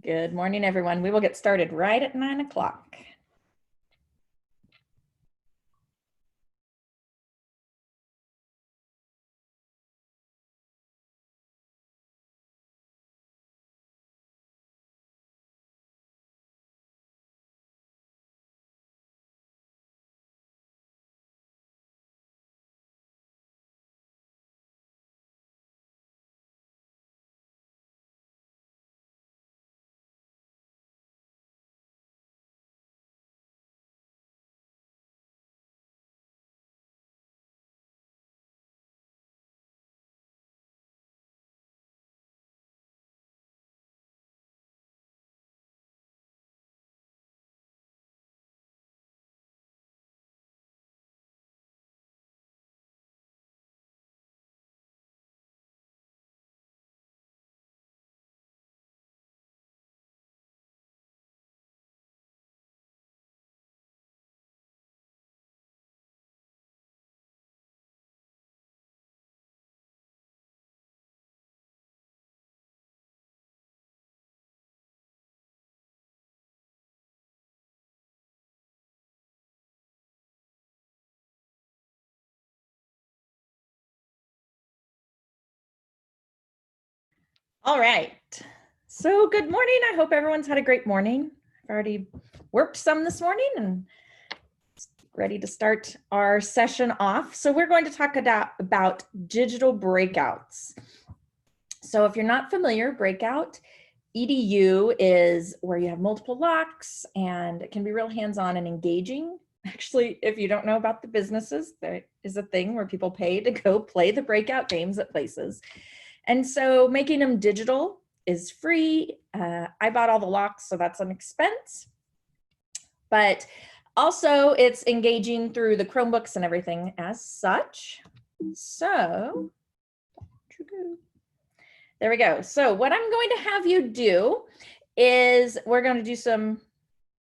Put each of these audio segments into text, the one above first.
Good morning, everyone. We will get started right at 9 o'clock. All right. So good morning. I hope everyone's had a great morning. I've already worked some this morning and ready to start our session off. So we're going to talk about digital breakouts. So if you're not familiar, breakout EDU is where you have multiple locks and it can be real hands-on and engaging. Actually, if you don't know about the businesses, there is a thing where people pay to go play the breakout games at places. And so making them digital is free. I bought all the locks, so that's an expense. But also it's engaging through the Chromebooks and everything as such. So there we go. So what I'm going to have you do is we're going to do some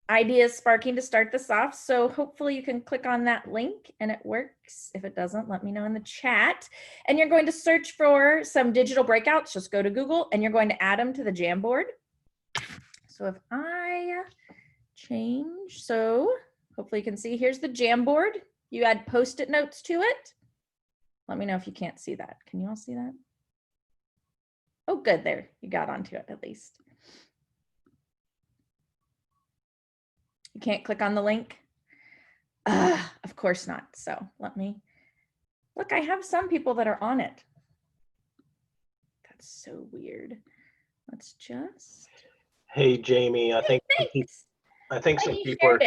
ideas sparking to start this off. So hopefully you can click on that link and it works. If it doesn't, let me know in the chat. And you're going to search for some digital breakouts. Just go to Google and you're going to add them to the Jamboard. So if I change, so hopefully you can see, here's the Jamboard. You add Post-it notes to it. Let me know if you can't see that. Can you all see that? Oh, good, there, you got onto it at least. You can't click on the link? Of course not. So let me, look, I have some people that are on it. That's so weird. Let's just. Hey, Jamie, I think some people are,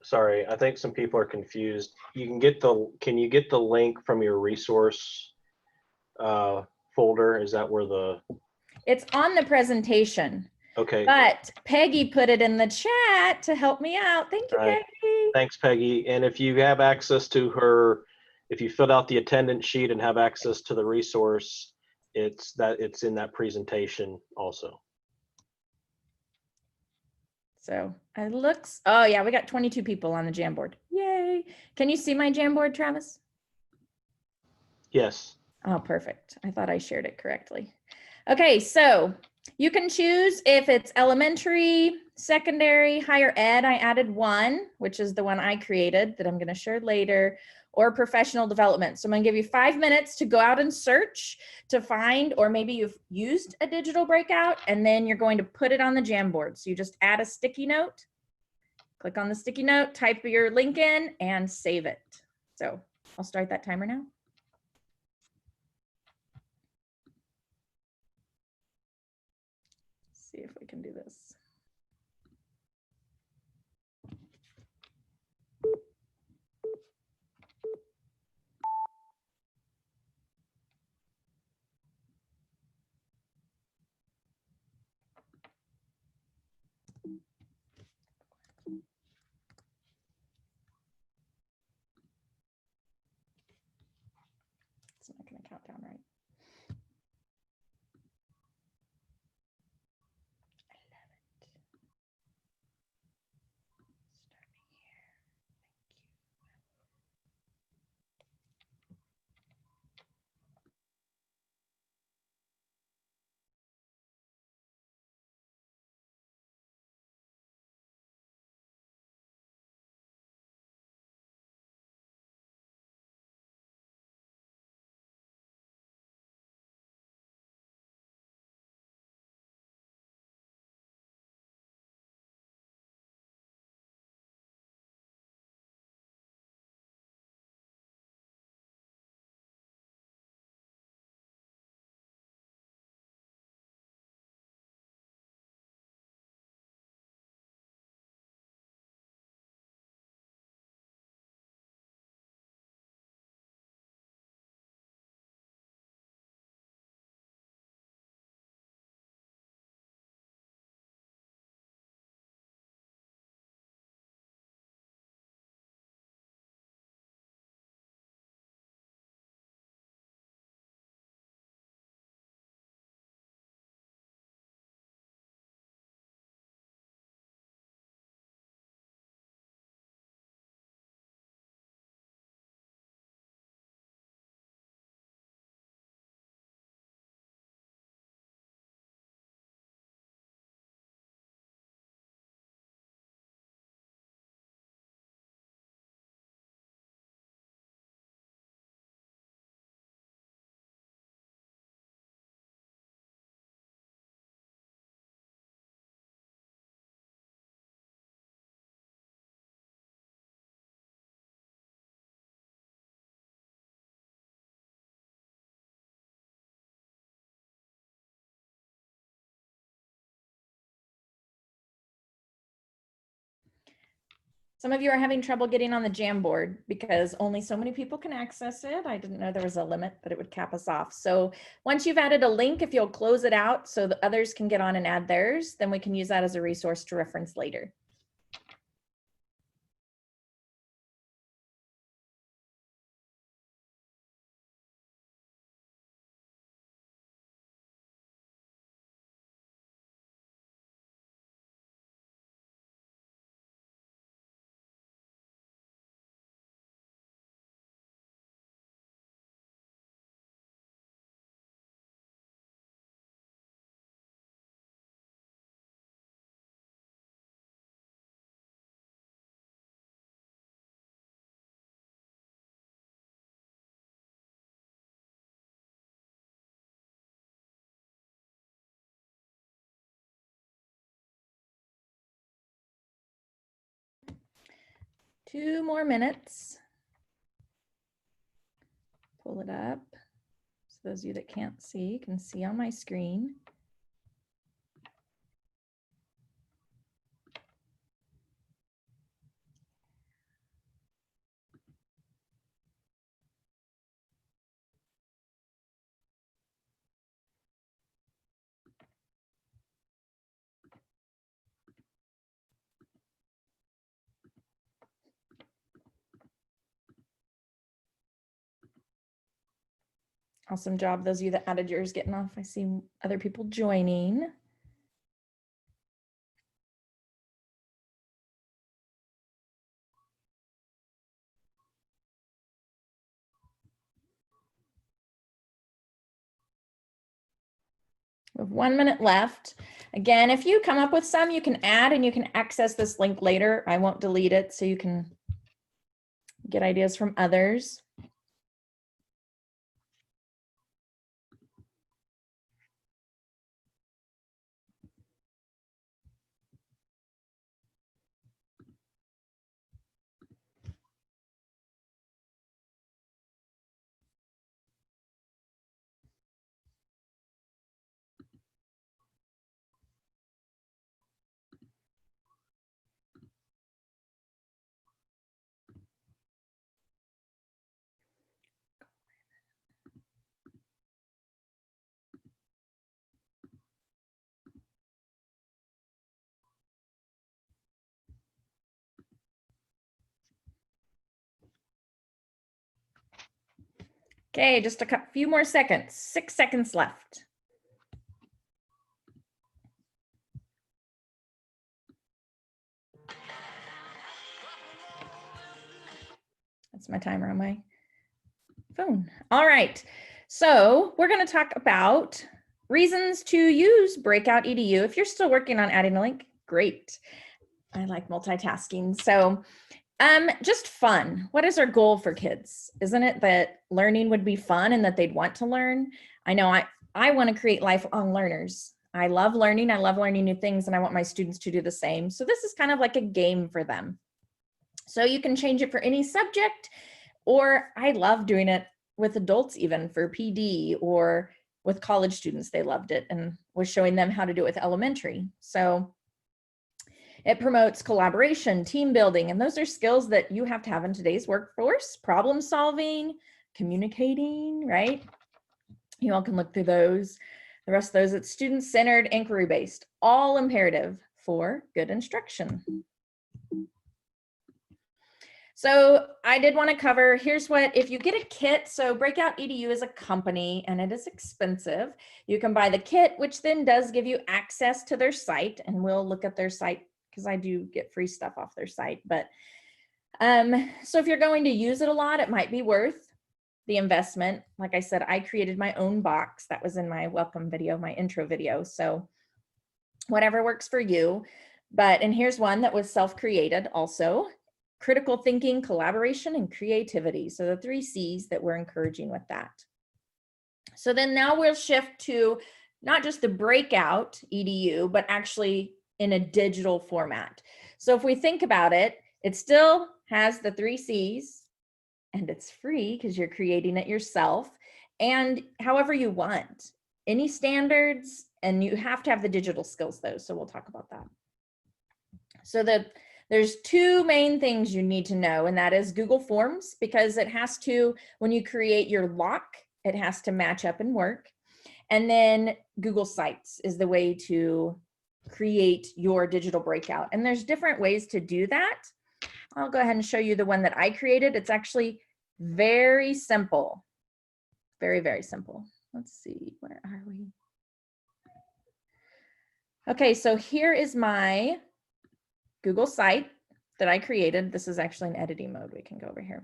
sorry, I think some people are confused. You can get can you get the link from your resource folder? Is that where the? It's on the presentation. Okay. But Peggy put it in the chat to help me out. Thank you, Right. Peggy. Thanks, Peggy. And if you have access to her, if you fill out the attendance sheet and have access to the resource, it's in that presentation also. So it looks, oh yeah, we got 22 people on the Jamboard. Yay. Can you see my Jamboard, Travis? Yes. Oh, perfect. I thought I shared it correctly. Okay, so you can choose if it's elementary, secondary, higher ed. I added one, which is the one I created that I'm going to share later, or professional development. So I'm going to give you 5 minutes to go out and search to find, or maybe you've used a digital breakout, and then you're going to put it on the Jamboard. So you just add a sticky note, click on the sticky note, type your link in, and save it. So I'll start that timer now. See if we can do this. It's not going to count down right. Some of you are having trouble getting on the Jamboard because only so many people can access it. I didn't know there was a limit, but it would cap us off. So once you've added a link, if you'll close it out so that others can get on and add theirs, then we can use that as a resource to reference later. Two more minutes. Pull it up. So those of you that can't see can see on my screen. Awesome job, those of you that added yours getting off. I see other people joining. We have 1 minute left. Again, if you come up with some, you can add and you can access this link later. I won't delete it so you can get ideas from others. Okay, just a few more seconds, 6 seconds left. That's my timer on my phone. All right, so we're going to talk about reasons to use Breakout EDU. If you're still working on adding a link, great. I like multitasking. So just fun. What is our goal for kids? Isn't it that learning would be fun and that they'd want to learn? I know I want to create lifelong learners. I love learning new things, and I want my students to do the same. So this is kind of like a game for them. So you can change it for any subject, or I love doing it with adults, even for PD, or with college students. They loved it and was showing them how to do it with elementary. So it promotes collaboration, team building, and those are skills that you have to have in today's workforce. Problem solving, communicating, right? You all can look through those. The rest of those, it's student-centered, inquiry-based, all imperative for good instruction. So I did want to cover, here's what, if you get a kit, so Breakout EDU is a company and it is expensive. You can buy the kit, which then does give you access to their site, and we'll look at their site because I do get free stuff off their site. But so if you're going to use it a lot, it might be worth the investment. Like I said, I created my own box that was in my welcome video, my intro video. So whatever works for you. But, and here's one that was self-created also: critical thinking, collaboration, and creativity. So the 3 C's that we're encouraging with that. So then now we'll shift to not just the Breakout EDU, but actually in a digital format. So if we think about it, it still has the 3 C's, and it's free because you're creating it yourself, and however you want, any standards, and you have to have the digital skills though. So we'll talk about that. So the There's two main things you need to know, and that is Google Forms, because it has to, when you create your lock, it has to match up and work. And then Google Sites is the way to create your digital breakout. And there's different ways to do that. I'll go ahead and show you the one that I created. It's actually very simple. Very, very simple. Let's see, where are we? Okay, so here is my Google site that I created. This is actually in editing mode. We can go over here.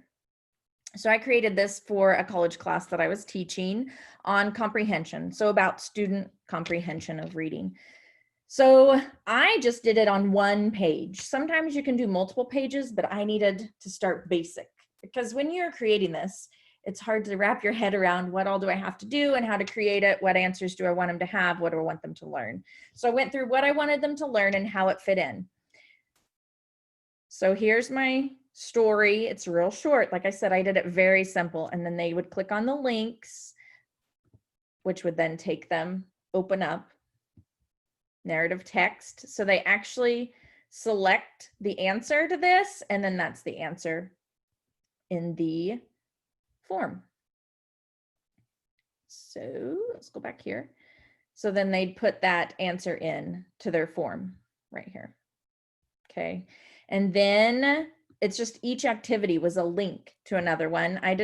So I created this for a college class that I was teaching on comprehension. So about student comprehension of reading. So I just did it on one page. Sometimes you can do multiple pages, but I needed to start basic, because when you're creating this, it's hard to wrap your head around what all do I have to do and how to create it, what answers do I want them to have, what do I want them to learn. So I went through what I wanted them to learn and how it fit in. So here's my story. It's real short. Like I said, I did it very simple, and then they would click on the links, which would then take them, open up narrative text. So they actually select the answer to this, and then that's the answer in the form. So let's go back here. So then they'd put that answer in to their form right here. Okay. And then it's just each activity was a link to another one. I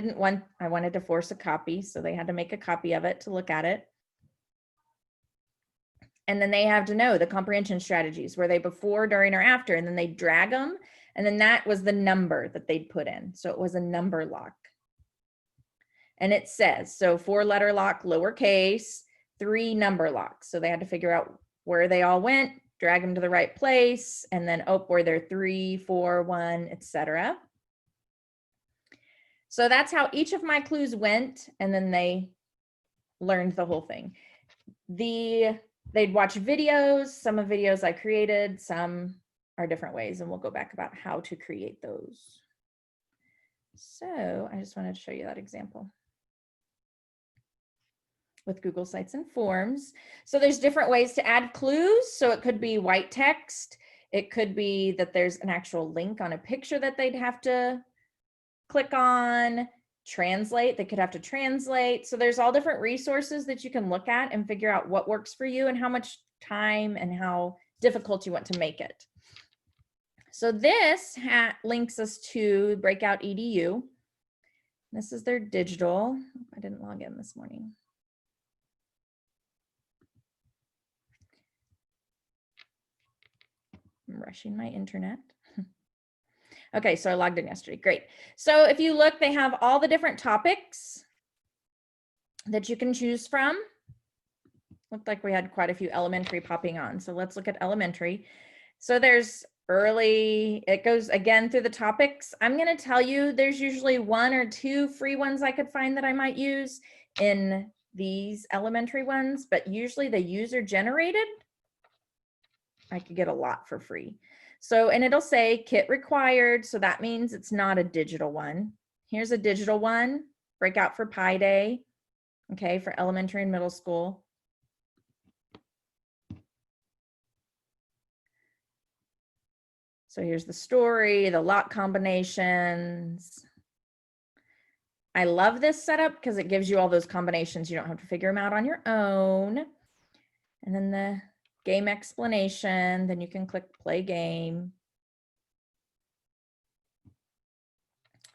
wanted to force a copy, so they had to make a copy of it to look at it. And then they have to know the comprehension strategies. Were they before, during, or after? And then they drag them. And then that was the number that they'd put in. So it was a number lock. And it says, so 4-letter lock, lowercase, 3 number locks. So they had to figure out where they all went, drag them to the right place, and then, oh, where they're 3, 4, 1, etc. So that's how each of my clues went. And then they learned the whole thing. They'd watch videos. Some of videos I created, some are different ways, and we'll go back about how to create those. So I just wanted to show you that example with Google Sites and Forms. So there's different ways to add clues. So it could be white text. It could be that there's an actual link on a picture that they'd have to click on. Translate, they could have to translate. So there's all different resources that you can look at and figure out what works for you and how much time and how difficult you want to make it. So this links us to Breakout EDU. This is their digital. I didn't log in this morning. I'm rushing my internet. Okay, so I logged in yesterday. Great. So if you look, they have all the different topics that you can choose from. Looked like we had quite a few elementary popping on. So let's look at elementary. So there's early, it goes again through the topics. I'm going to tell you there's usually 1 or 2 free ones I could find that I might use in these elementary ones, but usually the user generated, I could get a lot for free. So, and it'll say kit required. So that means it's not a digital one. Here's a digital one, Breakout for Pi Day. Okay, for elementary and middle school. So here's the story, the lock combinations. I love this setup because it gives you all those combinations. You don't have to figure them out on your own. And then the game explanation, then you can click play game.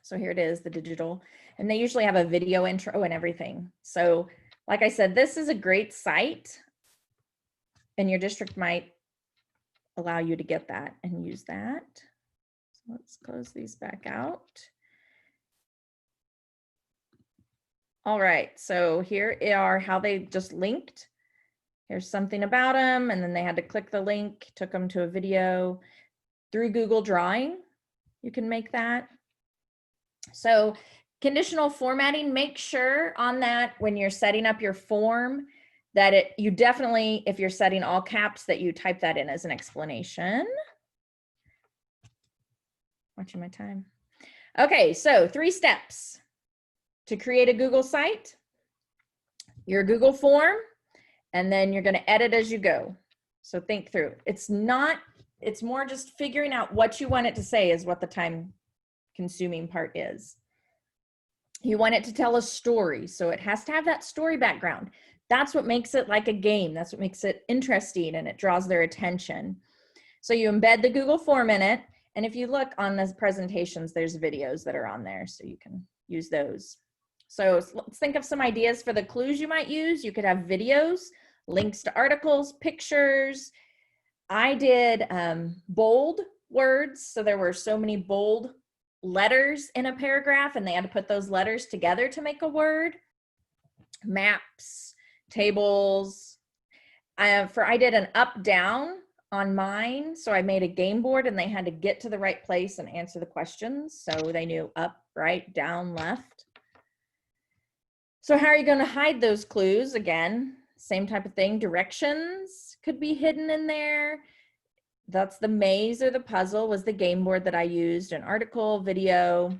So here it is, the digital, and they usually have a video intro and everything. So like I said, this is a great site, and your district might allow you to get that and use that. So let's close these back out. All right, so here are how they just linked. Here's something about them, and then they had to click the link, took them to a video through Google Drawing. You can make that. So conditional formatting, make sure on that when you're setting up your form that you definitely, if you're setting all caps, that you type that in as an explanation. Watching my time. Okay, so 3 steps to create a Google site, your Google form, and then you're going to edit as you go. So think through. It's not it's more just figuring out what you want it to say is what the time consuming part is. You want it to tell a story, so it has to have that story background. That's what makes it like a game. That's what makes it interesting, and it draws their attention. So you embed the Google form in it, and if you look on the presentations, there's videos that are on there, so you can use those. So let's think of some ideas for the clues you might use. You could have videos, links to articles, pictures. I did bold words, so there were so many bold letters in a paragraph, and they had to put those letters together to make a word. Maps, tables. I did an up-down on mine, so I made a game board, and they had to get to the right place and answer the questions, so they knew up, right, down, left. So how are you going to hide those clues? Again, same type of thing. Directions could be hidden in there. That's the maze or the puzzle was the game board that I used, an article, video.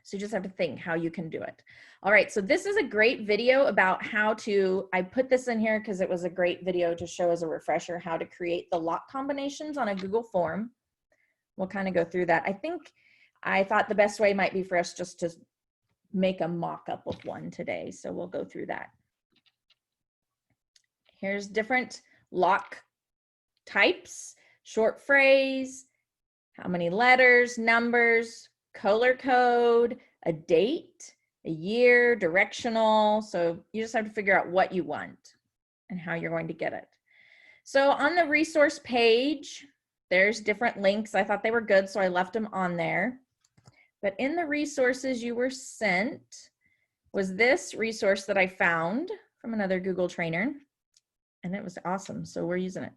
So you just have to think how you can do it. All right, so this is a great video about how to, I put this in here because it was a great video to show as a refresher how to create the lock combinations on a Google form. We'll kind of go through that. I thought the best way might be for us just to make a mock-up of one today. So we'll go through that. Here's different lock types, short phrase, how many letters, numbers, color code, a date, a year, directional. So you just have to figure out what you want and how you're going to get it. So on the resource page, there's different links. I thought they were good, so I left them on there. But in the resources you were sent was this resource that I found from another Google trainer, and it was awesome, so we're using it.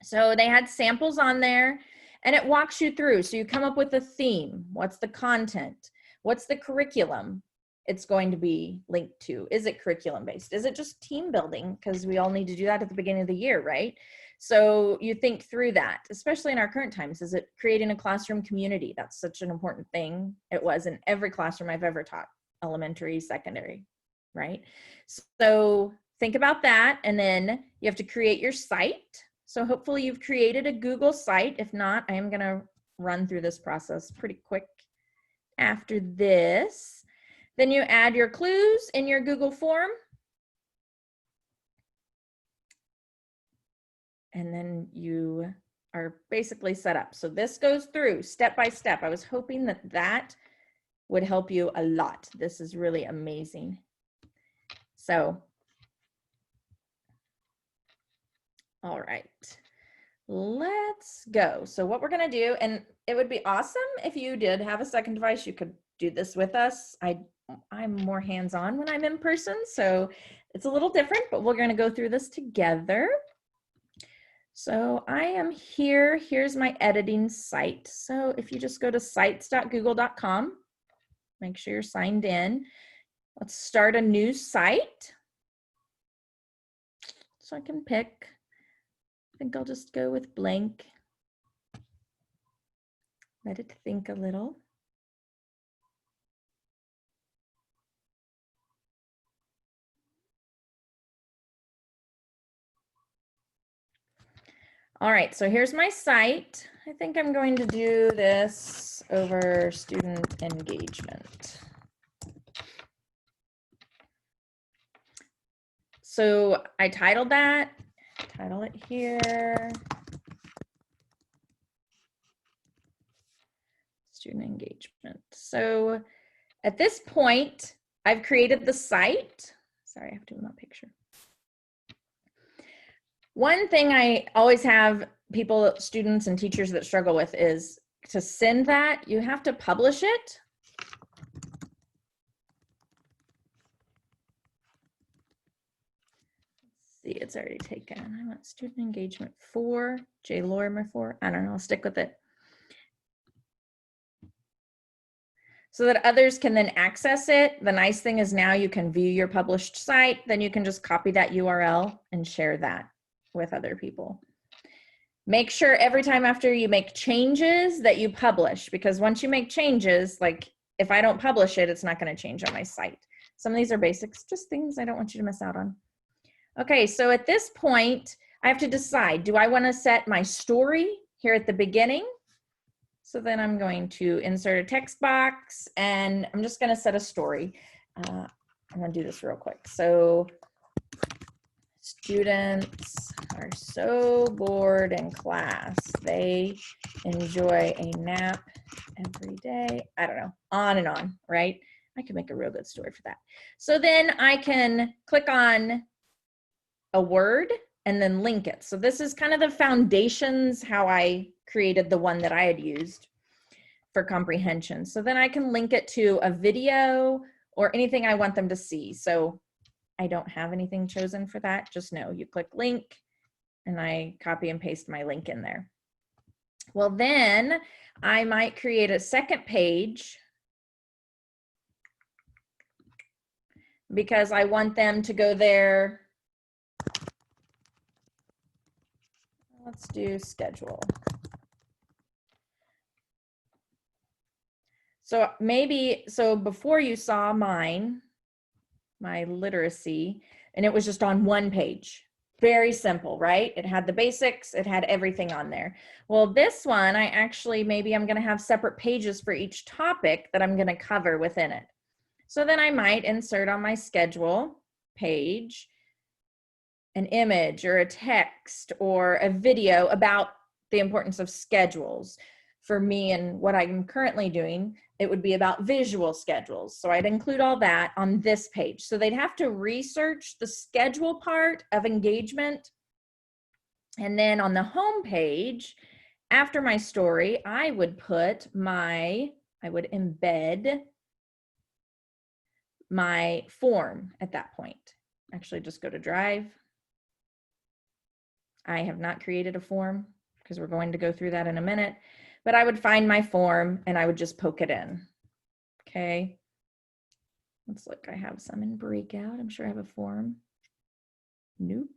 So they had samples on there, and it walks you through. So you come up with a theme. What's the content? What's the curriculum it's going to be linked to? Is it curriculum based? Is it just team building? Because we all need to do that at the beginning of the year, right? So you think through that, especially in our current times. Is it creating a classroom community? That's such an important thing. It was in every classroom I've ever taught, elementary, secondary, right? So think about that, and then you have to create your site. So hopefully you've created a Google site. If not, I am gonna run through this process pretty quick after this. Then you add your clues in your Google form. And then you are basically set up. So this goes through step by step. I was hoping that that would help you a lot. This is really amazing. So, all right, let's go. So what we're gonna do, and it would be awesome if you did have a second device, you could do this with us. I'm more hands-on when I'm in person, so it's a little different, but we're gonna go through this together. So I am here, here's my editing site. So if you just go to sites.google.com, make sure you're signed in. Let's start a new site. So I can pick, I think I'll just go with blank. Let it think a little. All right, so here's my site. I think I'm going to do this over student engagement. So I titled that, title it here. Student engagement. So at this point, I've created the site. Sorry, I have to move my picture. One thing I always have people, students and teachers that struggle with is to send that, you have to publish it. Let's see, it's already taken. I want student engagement 4, J. Lorimer 4. I don't know, I'll stick with it. So that others can then access it. The nice thing is now you can view your published site, then you can just copy that URL and share that with other people. Make sure every time after you make changes that you publish, because once you make changes, like if I don't publish it, it's not going to change on my site. Some of these are basics, just things I don't want you to miss out on. Okay, so at this point, I have to decide, do I want to set my story here at the beginning? So then I'm going to insert a text box and I'm just going to set a story. I'm going to do this real quick. So students are so bored in class. They enjoy a nap every day. I don't know, on and on, right? I could make a real good story for that. So then I can click on a word and then link it. So this is kind of the foundations, how I created the one that I had used for comprehension. So then I can link it to a video or anything I want them to see. So I don't have anything chosen for that. Just know you click link and I copy and paste my link in there. Well, then I might create a second page because I want them to go there. Let's do schedule. So maybe, so before you saw mine, my literacy, and it was just on one page. Very simple, right? It had the basics, it had everything on there. Well, this one, I actually, maybe I'm gonna have separate pages for each topic that I'm gonna cover within it. So then I might insert on my schedule page an image or a text or a video about the importance of schedules. For me and what I'm currently doing, it would be about visual schedules. So I'd include all that on this page. So they'd have to research the schedule part of engagement. And then on the home page, after my story, I would embed my form at that point. Actually, just go to Drive. I have not created a form because we're going to go through that in a minute, but I would find my form and I would just poke it in. Okay. Let's look, I have some in Breakout. I'm sure I have a form. Nope.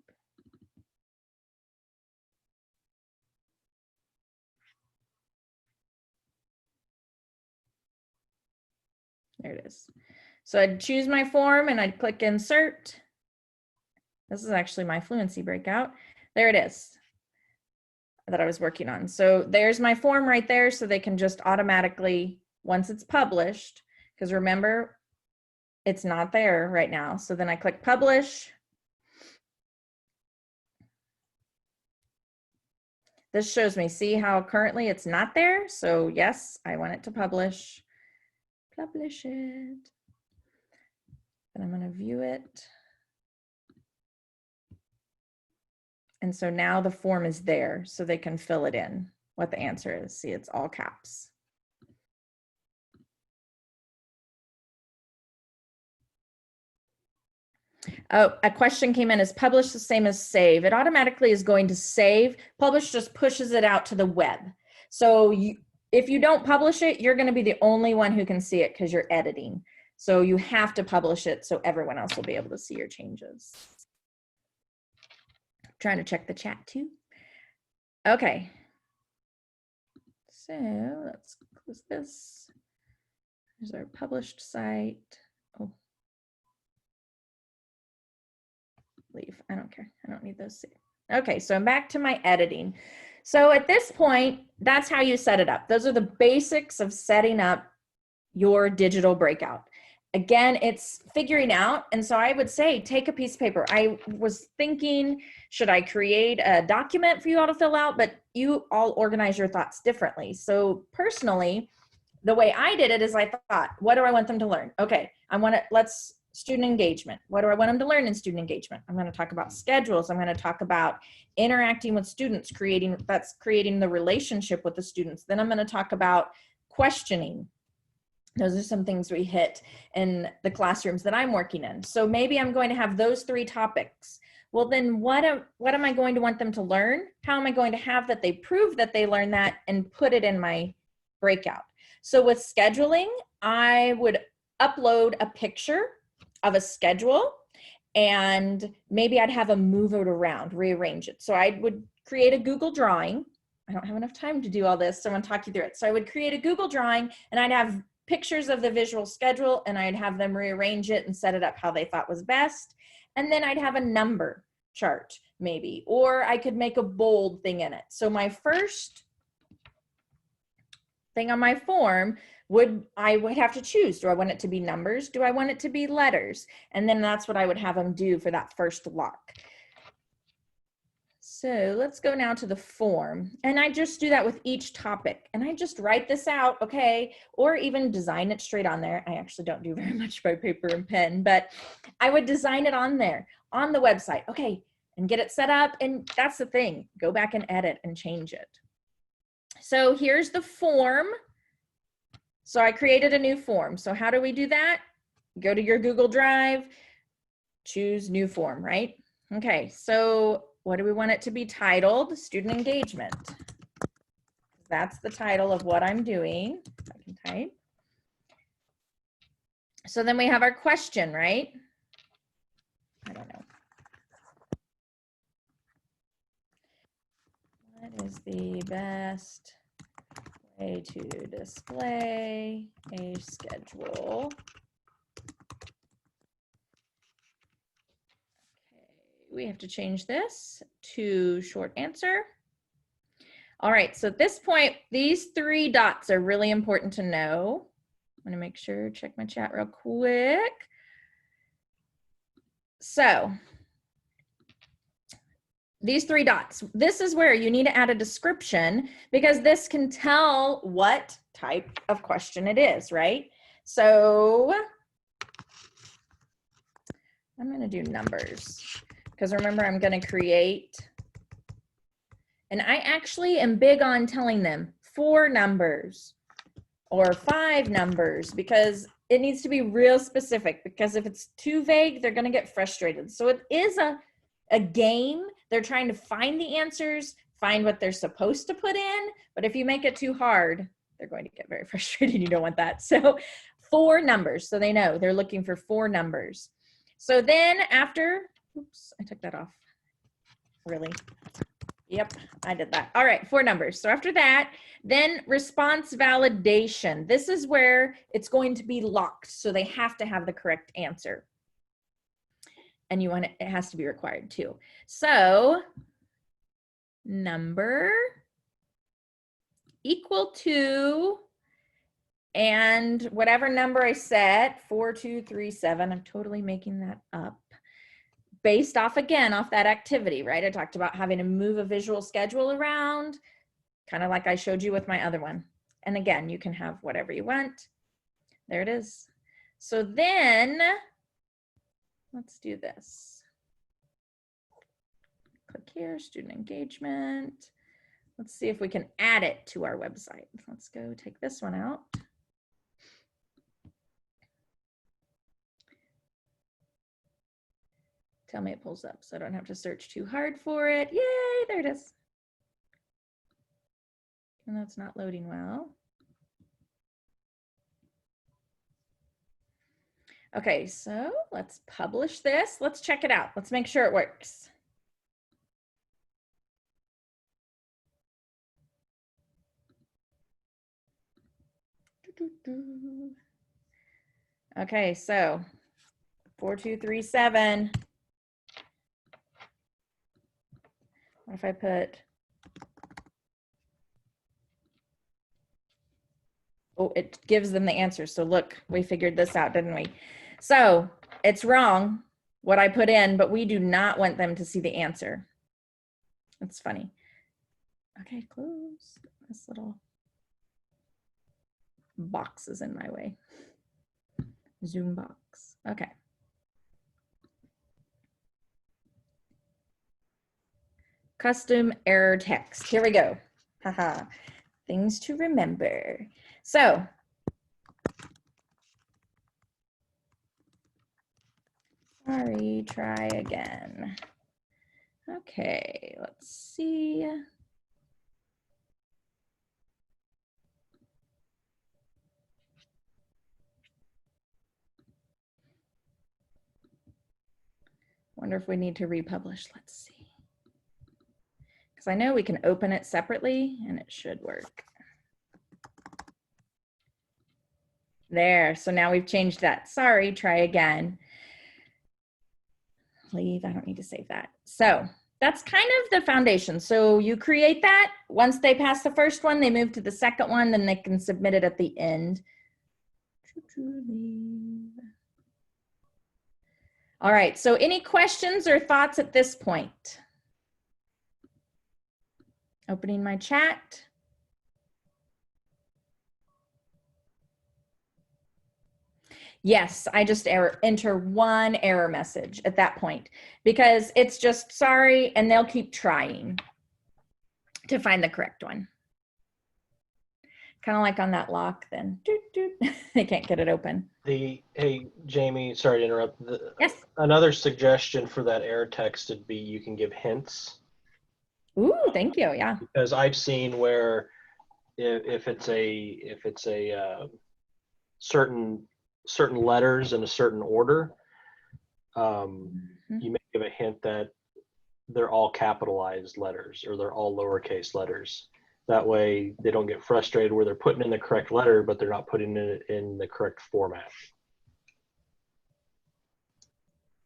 There it is. So I'd choose my form and I'd click insert. This is actually my fluency breakout. There it is that I was working on. So there's my form right there. So they can just automatically, once it's published, because remember, it's not there right now. So then I click publish. This shows me, see how currently it's not there? So yes, I want it to publish. Publish it. And I'm going to view it. And so now the form is there so they can fill it in, what the answer is. See, it's all caps. Oh, a question came in, is publish the same as save? It automatically is going to save. Publish just pushes it out to the web. So if you don't publish it, you're going to be the only one who can see it because you're editing. So you have to publish it so everyone else will be able to see your changes. Trying to check the chat too. Okay. So let's close this. There's our published site. Oh. Leave. I don't care. I don't need those. Okay, so I'm back to my editing. So at this point, that's how you set it up. Those are the basics of setting up your digital breakout. Again, it's figuring out. And so I would say, take a piece of paper. I was thinking, should I create a document for you all to fill out? But you all organize your thoughts differently. So personally, the way I did it is I thought, what do I want them to learn? Okay, let's student engagement. What do I want them to learn in student engagement? I'm going to talk about schedules. I'm going to talk about interacting with students, creating the relationship with the students. Then I'm going to talk about questioning. Those are some things we hit in the classrooms that I'm working in. So maybe I'm going to have those 3 topics. Well, then what am I going to want them to learn? How am I going to have that they prove that they learn that and put it in my breakout? So with scheduling, I would upload a picture of a schedule and maybe I'd have them move it around, rearrange it. So I would create a Google drawing. I don't have enough time to do all this, so I'm going to talk you through it. So I would create a Google drawing and I'd have pictures of the visual schedule and I'd have them rearrange it and set it up how they thought was best. And then I'd have a number chart. maybe, or I could make a bold thing in it. So my first thing on my form I would have to choose. Do I want it to be numbers? Do I want it to be letters? And then that's what I would have them do for that first lock. So let's go now to the form. And I just do that with each topic. And I just write this out, okay? Or even design it straight on there. I actually don't do very much by paper and pen, but I would design it on there, on the website, okay? And get it set up. And that's the thing, go back and edit and change it. So here's the form. So I created a new form. So how do we do that? Go to your Google Drive, choose new form, right? Okay, so what do we want it to be titled? Student engagement. That's the title of what I'm doing. I can type. So then we have our question, right? I don't know. What is the best way to display a schedule? We have to change this to short answer. All right, so at this point, these 3 dots are really important to know. I'm gonna make sure, check my chat real quick. So these 3 dots, this is where you need to add a description because this can tell what type of question it is, right? So I'm gonna do numbers. Because remember, I'm going to create, and I actually am big on telling them 4 numbers or 5 numbers because it needs to be real specific, because if it's too vague, they're going to get frustrated. So it is a game. They're trying to find the answers, find what they're supposed to put in, but if you make it too hard, they're going to get very frustrated. You don't want that. So 4 numbers, so they know they're looking for 4 numbers. So then after, oops, I took that off. Really? Yep, I did that. All right, 4 numbers. So after that, then response validation. This is where it's going to be locked. So they have to have the correct answer. And you want it has to be required too. So number equal to, and whatever number I set, 4237, I'm totally making that up. Based off, again, off that activity, right? I talked about having to move a visual schedule around, kind of like I showed you with my other one. And again, you can have whatever you want. There it is. So then, let's do this. Click here, student engagement. Let's see if we can add it to our website. Let's go take this one out. Tell me it pulls up so I don't have to search too hard for it. Yay, there it is. And that's not loading well. Okay, so let's publish this. Let's check it out. Let's make sure it works. Okay, so 4237. What if I put, oh, it gives them the answer. So look, we figured this out, didn't we? So it's wrong what I put in, but we do not want them to see the answer. That's funny. Okay, close. This little box is in my way. Zoom box. Okay. Custom error text. Here we go. Haha. Things to remember. So sorry, try again. Okay, let's see. Wonder if we need to republish. Let's see. Because I know we can open it separately and it should work. There, so now we've changed that. Sorry, try again. Leave, I don't need to save that. So That's kind of the foundation. So you create that. Once they pass the first one, they move to the second one, then they can submit it at the end. All right, so any questions or thoughts at this point? Opening my chat. Yes, I just enter one error message at that point because it's just sorry, and they'll keep trying to find the correct one. Kind of like on that lock then. Doot, doot. They can't get it open. Hey, Jamie, sorry to interrupt. Yes. Another suggestion for that error text would be you can give hints. Ooh, thank you. Yeah. Because I've seen where if it's a certain letters in a certain order, you may give a hint that they're all capitalized letters or they're all lowercase letters. That way they don't get frustrated where they're putting in the correct letter, but they're not putting it in the correct format.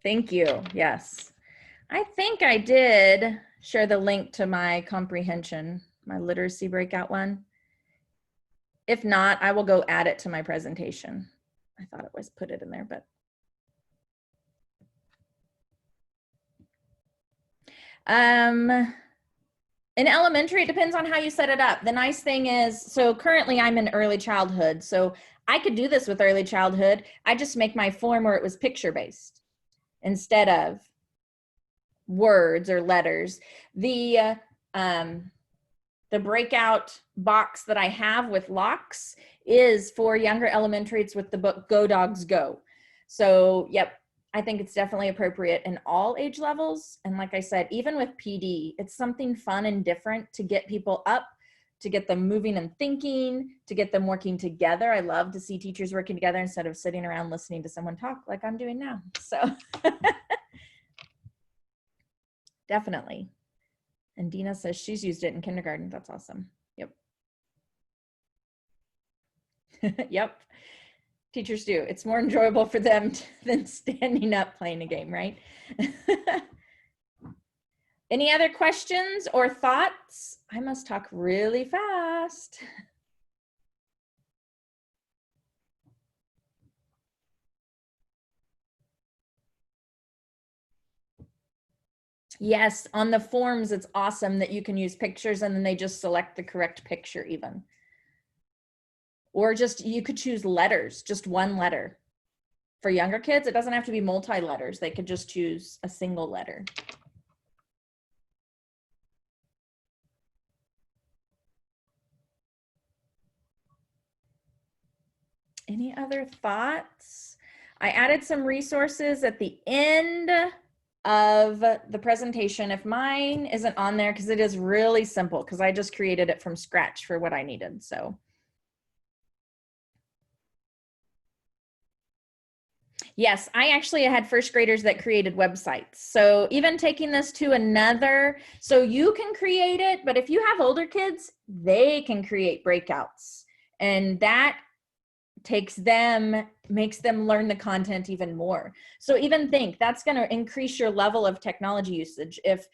Thank you. Yes. I think I did share the link to my comprehension, my literacy breakout one. If not, I will go add it to my presentation. I thought it was put it in there, but. In elementary, it depends on how you set it up. The nice thing is, so currently I'm in early childhood, so I could do this with early childhood. I just make my form where it was picture-based instead of words or letters. The breakout box that I have with locks is for younger elementary. It's with the book Go Dogs Go. So, yep, I think it's definitely appropriate in all age levels. And like I said, even with PD, it's something fun and different to get people up, to get them moving and thinking, to get them working together. I love to see teachers working together instead of sitting around listening to someone talk like I'm doing now. So definitely. And Dina says she's used it in kindergarten. That's awesome. Yep. Yep. Teachers do. It's more enjoyable for them than standing up playing a game, right? Any other questions or thoughts? I must talk really fast. Yes, on the forms, it's awesome that you can use pictures and then they just select the correct picture even. Or just, you could choose letters, just one letter. For younger kids, it doesn't have to be multi-letters. They could just choose a single letter. Any other thoughts? I added some resources at the end of the presentation. If mine isn't on there, because it is really simple, because I just created it from scratch for what I needed. So yes, I actually had first graders that created websites. So even taking this to another, so you can create it, but if you have older kids, they can create breakouts. And that makes them learn the content even more. So even think that's going to increase your level of technology usage if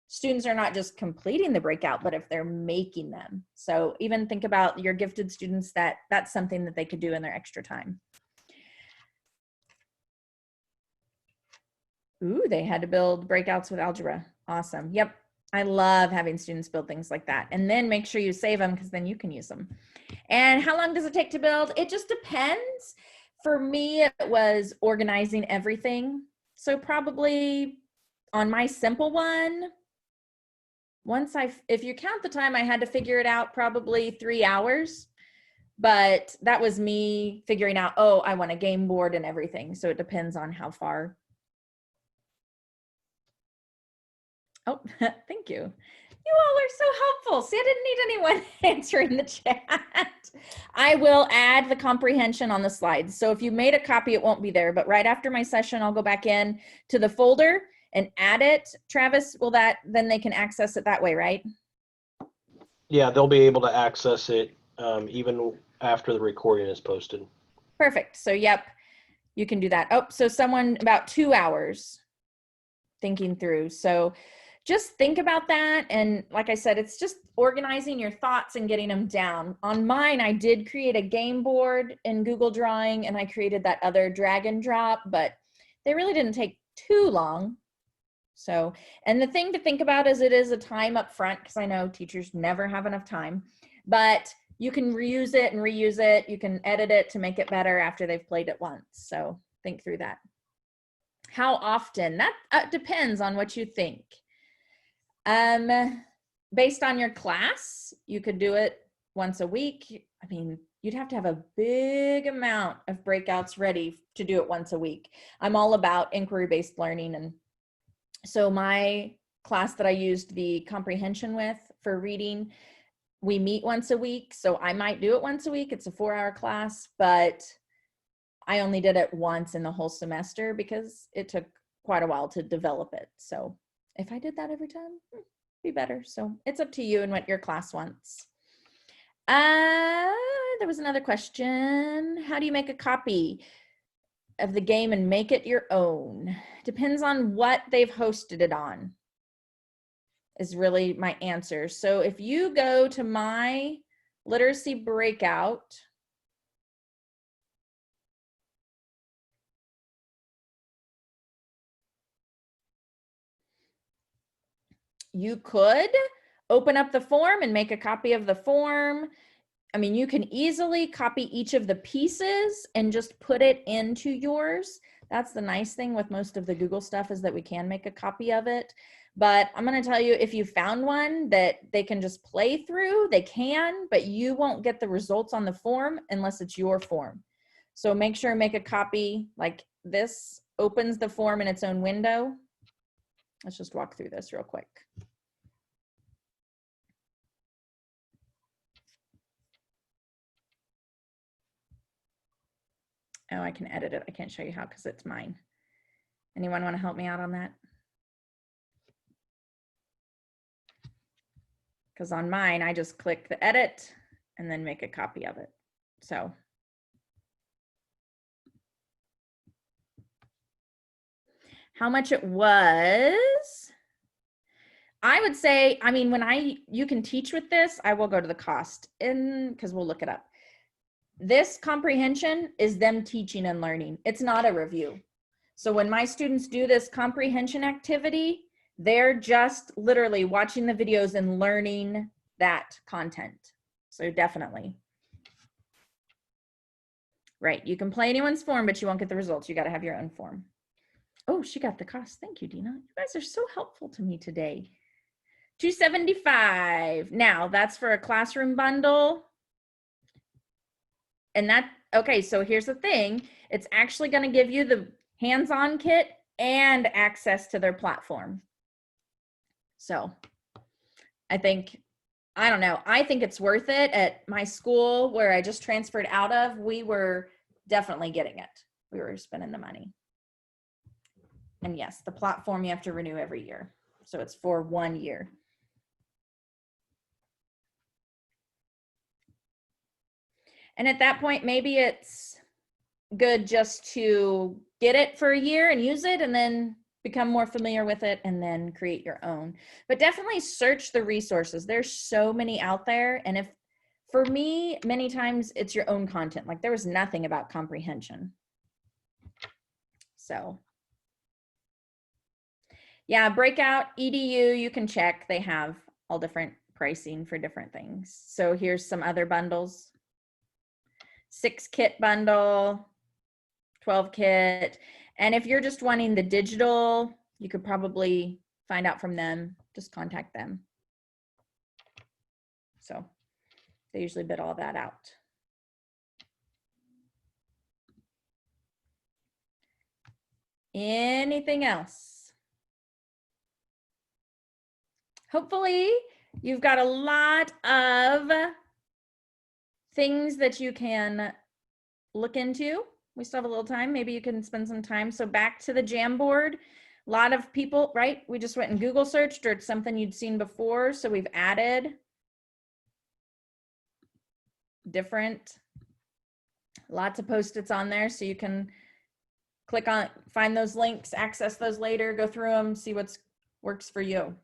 students are not just completing the breakout, but if they're making them. So even think about your gifted students, that's something that they could do in their extra time. Ooh, they had to build breakouts with algebra. Awesome. Yep. I love having students build things like that. And then make sure you save them because then you can use them. And how long does it take to build? It just depends. For me, it was organizing everything. So probably on my simple one, if you count the time I had to figure it out, probably 3 hours. But that was me figuring out, oh, I want a game board and everything. So it depends on how far. Oh, thank you. You all are so helpful. See, I didn't need anyone answering the chat. I will add the comprehension on the slides. So if you made a copy, it won't be there, but right after my session, I'll go back in to the folder and add it. Travis, then they can access it that way, right? Yeah, they'll be able to access it even after the recording is posted. Perfect. So yep, you can do that. Oh, so someone about 2 hours thinking through. So just think about that. And like I said, it's just organizing your thoughts and getting them down. On mine, I did create a game board in Google Drawing, and I created that other drag and drop, but they really didn't take too long. So, and the thing to think about is it is a time up front, because I know teachers never have enough time, but you can reuse it and reuse it. You can edit it to make it better after they've played it once. So think through that. How often? That depends on what you think. Based on your class, you could do it once a week. I mean, you'd have to have a big amount of breakouts ready to do it once a week. I'm all about inquiry-based learning. And so my class that I used the comprehension with for reading, we meet once a week. So I might do it once a week. It's a 4-hour class, but I only did it once in the whole semester because it took quite a while to develop it. So if I did that every time, it'd be better. So it's up to you and what your class wants. There was another question. How do you make a copy of the game and make it your own? Depends on what they've hosted it on, is really my answer. So if you go to my literacy breakout, you could open up the form and make a copy of the form. I mean, you can easily copy each of the pieces and just put it into yours. That's the nice thing with most of the Google stuff, is that we can make a copy of it. But I'm going to tell you, if you found one that they can just play through, they can, but you won't get the results on the form unless it's your form. So make sure and make a copy. Like this opens the form in its own window. Let's just walk through this real quick. Oh, I can edit it. I can't show you how because it's mine. Anyone want to help me out on that? Because on mine, I just click the edit and then make a copy of it. So how much it was? I would say, I mean, when you can teach with this, I will go to the cost because we'll look it up. This comprehension is them teaching and learning. It's not a review. So when my students do this comprehension activity, they're just literally watching the videos and learning that content. So definitely. Right, you can play anyone's form, but you won't get the results. You got to have your own form. Oh, she got the cost. Thank you, Dina. You guys are so helpful to me today. $275. Now that's for a classroom bundle. And that, okay, so here's the thing. It's actually going to give you the hands-on kit and access to their platform. So I think, I don't know, I think it's worth it. At my school where I just transferred out of, we were definitely getting it. We were spending the money. And yes, the platform you have to renew every year. So it's for 1 year. And at that point, maybe it's good just to get it for a year and use it and then become more familiar with it and then create your own. But definitely search the resources. There's so many out there. And if, for me, many times it's your own content. Like there was nothing about comprehension. So yeah, Breakout EDU, you can check. They have all different pricing for different things. So here's some other bundles. 6 kit bundle, 12 kit. And if you're just wanting the digital, you could probably find out from them, just contact them. So they usually bid all that out. Anything else? Hopefully you've got a lot of things that you can look into. We still have a little time. Maybe you can spend some time. So back to the Jamboard. A lot of people, right? We just went and Google searched, or it's something you'd seen before. So we've added different, lots of Post-its on there. So you can click on, find those links, access those later, go through them, see what's works for you.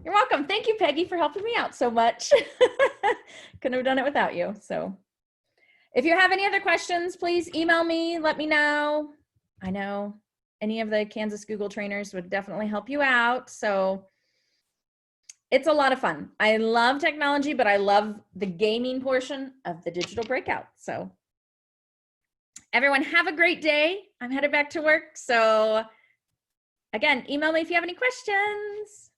You're welcome. Thank you, Peggy, for helping me out so much. Couldn't have done it without you. So if you have any other questions, please email me, let me know. I know any of the Kansas Google trainers would definitely help you out. So it's a lot of fun. I love technology, but I love the gaming portion of the Digital Breakout. So everyone have a great day. I'm headed back to work. So again, email me if you have any questions.